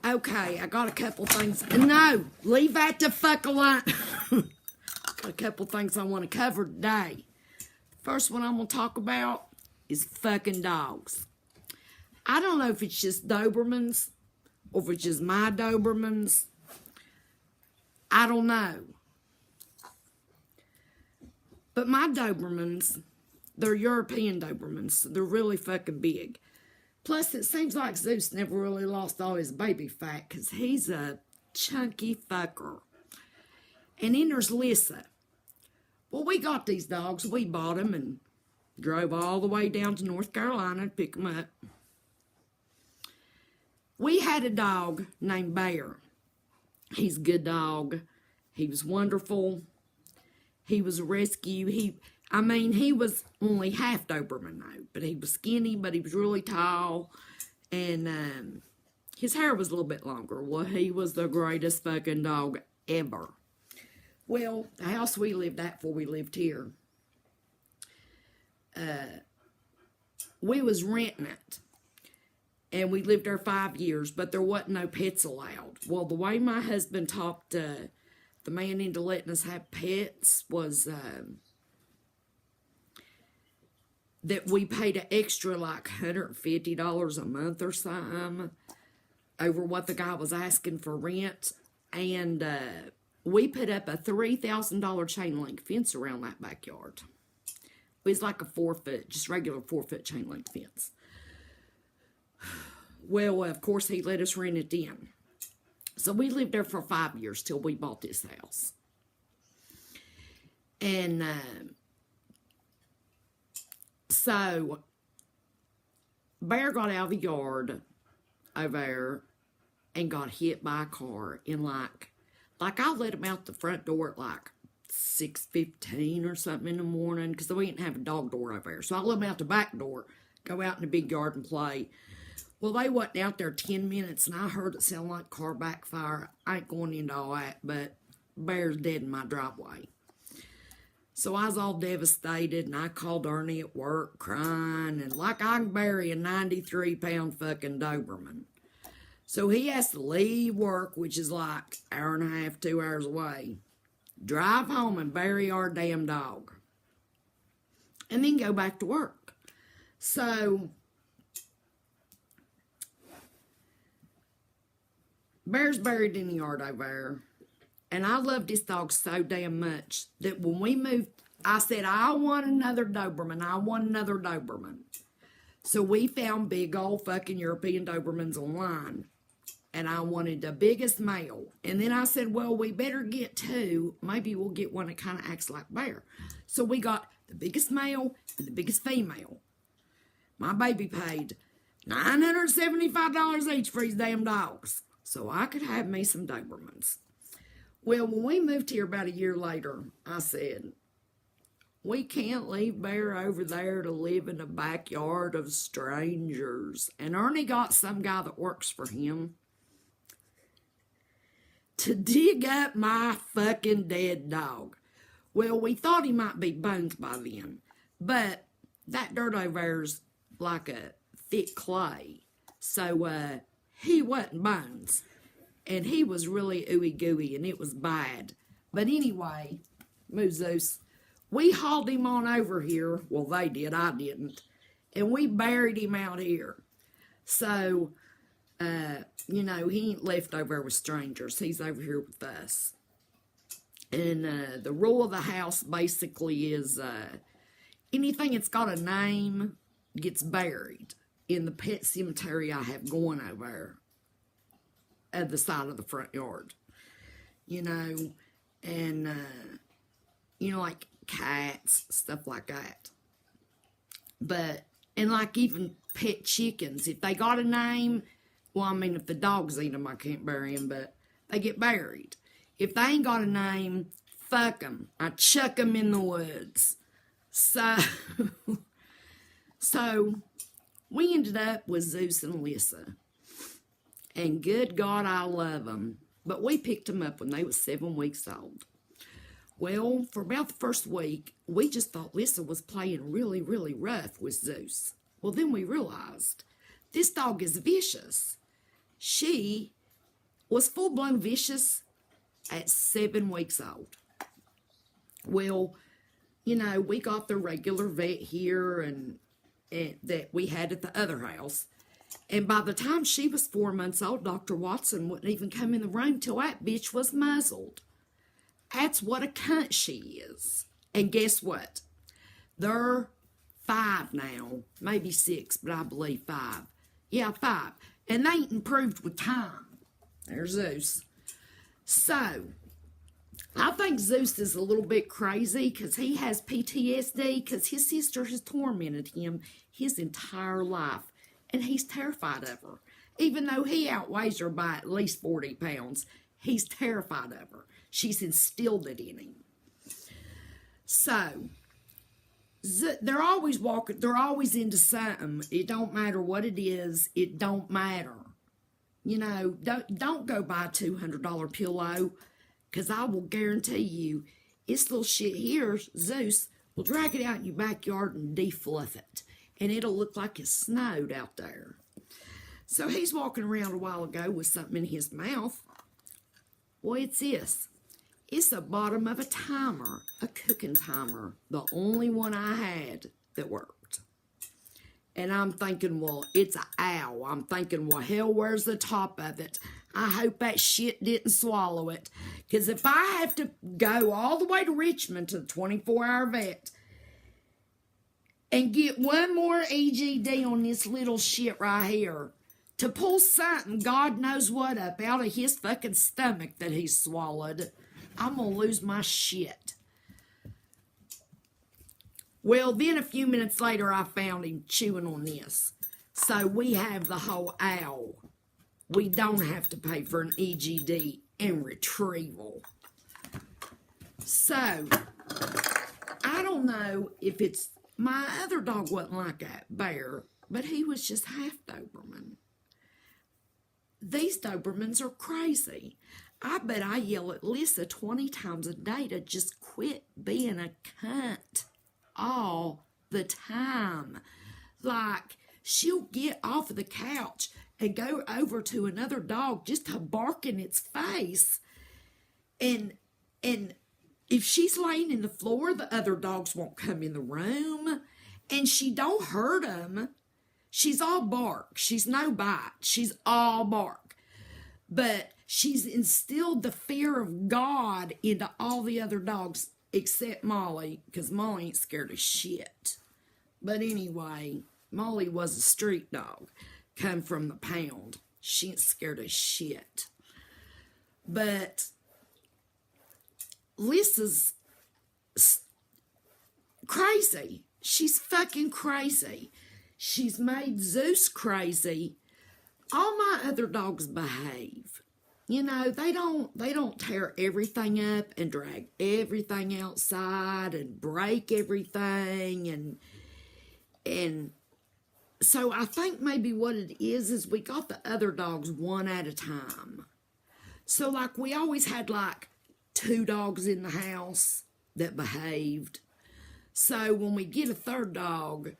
Okay, I got a couple things. No, leave that the fuck alone. Got a couple things I want to cover today. First one I'm going to talk about is fucking dogs. I don't know if it's just Dobermans or if it's just my Dobermans. I don't know. But my Dobermans, they're European Dobermans, so they're really fucking big. Plus, it seems like Zeus never really lost all his baby fat because he's a chunky fucker. And then there's Lyssa. Well, we got these dogs. We bought them and drove all the way down to North Carolina to pick them up. We had a dog named Bear. He's a good dog. He was wonderful. He was a rescue. He was only half Doberman though, but he was skinny, but he was really tall, and his hair was a little bit longer. Well, he was the greatest fucking dog ever. Well, the house we lived at before we lived here, we was renting it, and we lived there 5 years, but there wasn't no pets allowed. Well, the way my husband talked the man into letting us have pets was that we paid an extra like $150 a month or something over what the guy was asking for rent. And we put up a $3,000 chain link fence around that backyard. It was like a 4-foot, just regular 4-foot chain link fence. Well, of course, he let us rent it in. So we lived there for 5 years till we bought this house. And so Bear got out of the yard over there and got hit by a car in like I let him out the front door at like 6:15 or something in the morning because we didn't have a dog door over there. So I let him out the back door, go out in the big yard and play. Well, they wasn't out there 10 minutes, and I heard it sound like car backfire. I ain't going into all that, but Bear's dead in my driveway. So I was all devastated, and I called Ernie at work crying, and like I can bury a 93-pound fucking Doberman. So he has to leave work, which is like an hour and a half, 2 hours away, drive home and bury our damn dog, and then go back to work. So Bear's buried in the yard over there. And I loved this dog so damn much that when we moved, I said, I want another Doberman. I want another Doberman. So we found big old fucking European Dobermans online. And I wanted the biggest male. And then I said, well, we better get two. Maybe we'll get one that kind of acts like Bear. So we got the biggest male and the biggest female. My baby paid $975 each for these damn dogs, so I could have me some Dobermans. Well, when we moved here about a year later, I said, we can't leave Bear over there to live in the backyard of strangers. And Ernie got some guy that works for him to dig up my fucking dead dog. Well, we thought he might be bones by then, but that dirt over there's like a thick clay, so he wasn't bones. And he was really ooey gooey, and it was bad. But anyway, Zeus, we hauled him on over here. Well, they did, I didn't. And we buried him out here. So, he ain't left over there with strangers. He's over here with us. And the rule of the house basically is anything that's got a name gets buried in the pet cemetery I have going over there at the side of the front yard, and, like cats, stuff like that. But, and like even pet chickens, if they got a name, well, if the dogs eat them, I can't bury them, but they get buried. If they ain't got a name, fuck them. I chuck them in the woods. So we ended up with Zeus and Lyssa. And good God, I love them. But we picked them up when they was 7 weeks old. Well, for about the first week, we just thought Lyssa was playing really, really rough with Zeus. Well, then we realized this dog is vicious. She was full-blown vicious at 7 weeks old. Well, you know, we got the regular vet here and that we had at the other house. And by the time she was 4 months old, Dr. Watson wouldn't even come in the room till that bitch was muzzled. That's what a cunt she is. And guess what? They're 5 now, maybe 6, but I believe 5. Yeah, 5. And they ain't improved with time. There's Zeus. So, I think Zeus is a little bit crazy because he has PTSD because his sister has tormented him his entire life. And he's terrified of her. Even though he outweighs her by at least 40 pounds, he's terrified of her. She's instilled it in him. So, they're always walking, they're always into something. It don't matter what it is, it don't matter. You know, don't go buy a $200 pillow, because I will guarantee you, this little shit here, Zeus, will drag it out in your backyard and defluff it. And it'll look like it snowed out there. So he's walking around a while ago with something in his mouth. Well, it's this. It's the bottom of a timer, a cooking timer. The only one I had that worked. And I'm thinking, well, it's an owl. I'm thinking, well, hell, where's the top of it? I hope that shit didn't swallow it. Because if I have to go all the way to Richmond to the 24-hour vet and get one more EGD on this little shit right here to pull something, God knows what, up out of his fucking stomach that he swallowed, I'm going to lose my shit. Well, then a few minutes later, I found him chewing on this. So we have the whole owl. We don't have to pay for an EGD and retrieval. So, I don't know if it's... My other dog wasn't like that, Bear, but he was just half Doberman. These Dobermans are crazy. I bet I yell at Lyssa 20 times a day to just quit being a cunt all the time. Like, she'll get off of the couch and go over to another dog just to bark in its face. And if she's laying in the floor, the other dogs won't come in the room. And she don't hurt them. She's all bark. She's no bite. She's all bark. But she's instilled the fear of God into all the other dogs except Molly, because Molly ain't scared of shit. But anyway, Molly was a street dog, come from the pound. She ain't scared of shit. But Lyssa's crazy. She's fucking crazy. She's made Zeus crazy. All my other dogs behave. You know, they don't tear everything up and drag everything outside and break everything and so I think maybe what it is we got the other dogs one at a time. So like we always had like 2 dogs in the house that behaved. So when we get a third dog,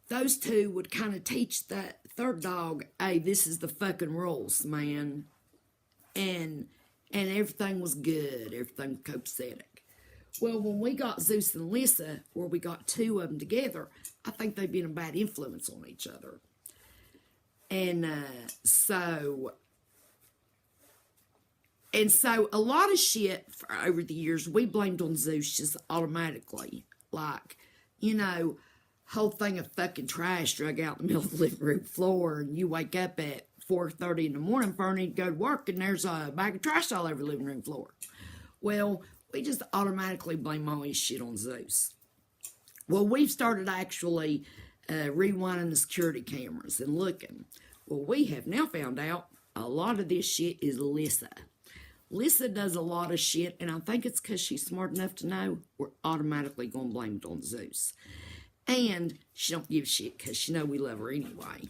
those 2 would kind of teach that third dog, hey, this is the fucking rules, man. And everything was good. Everything was copacetic. Well, when we got Zeus and Lyssa, where we got 2 of them together, I think they've been a bad influence on each other. And so a lot of shit over the years we blamed on Zeus just automatically. Like, you know, whole thing of fucking trash drug out in the middle of the living room floor, and you wake up at 4:30 in the morning, Bernie, to go to work, and there's a bag of trash all over the living room floor. Well, we just automatically blame all this shit on Zeus. Well, we've started actually rewinding the security cameras and looking. Well, we have now found out a lot of this shit is Lyssa. Lyssa does a lot of shit, and I think it's because she's smart enough to know we're automatically going to blame it on Zeus. And she don't give a shit because she know we love her anyway.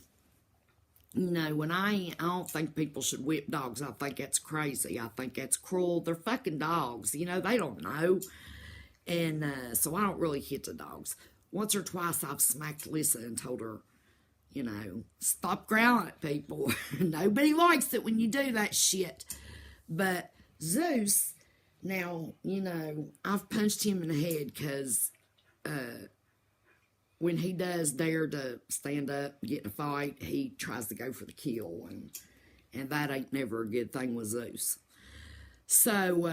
You know, when I don't think people should whip dogs. I think that's crazy. I think that's cruel. They're fucking dogs. You know, they don't know. And so I don't really hit the dogs. Once or twice I've smacked Lyssa and told her, You know, stop growling at people. Nobody likes it when you do that shit. But Zeus, now, you know, I've punched him in the head because when he does dare to stand up, get in a fight, he tries to go for the kill. And that ain't never a good thing with Zeus. So,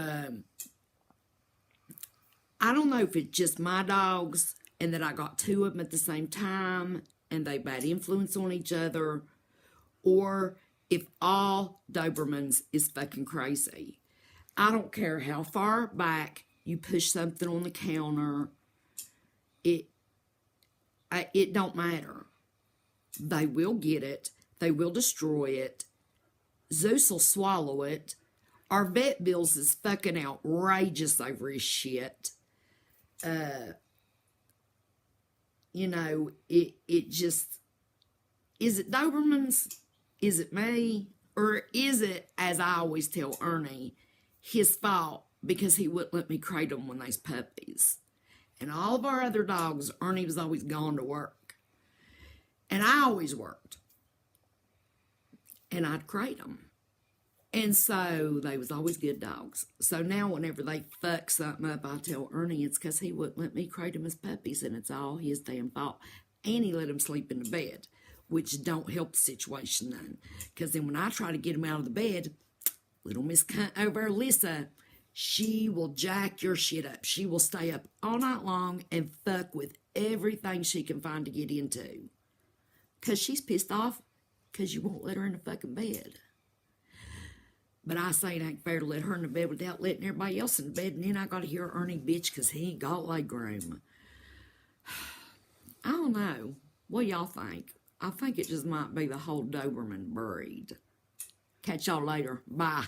I don't know if it's just my dogs and that I got two of them at the same time and they bad influence on each other, or if all Dobermans is fucking crazy. I don't care how far back you push something on the counter. It don't matter. They will get it. They will destroy it. Zeus will swallow it. Our vet bills is fucking outrageous over his shit. You know, it just, is it Dobermans? Is it me? Or is it, as I always tell Ernie, his fault because he wouldn't let me crate them when they was puppies? And all of our other dogs, Ernie was always gone to work. And I always worked. And I'd crate them. And so they was always good dogs. So now whenever they fuck something up, I tell Ernie it's because he wouldn't let me crate them as puppies, and it's all his damn fault. And he let them sleep in the bed, which don't help the situation none. Because then when I try to get them out of the bed, little Miss Cunt over Lyssa, she will jack your shit up. She will stay up all night long and fuck with everything she can find to get into. Because she's pissed off because you won't let her in the fucking bed. But I say it ain't fair to let her in the bed without letting everybody else in the bed. And then I got to hear Ernie bitch because he ain't got leg room. I don't know. What y'all think? I think it just might be the whole Doberman breed. Catch y'all later. Bye.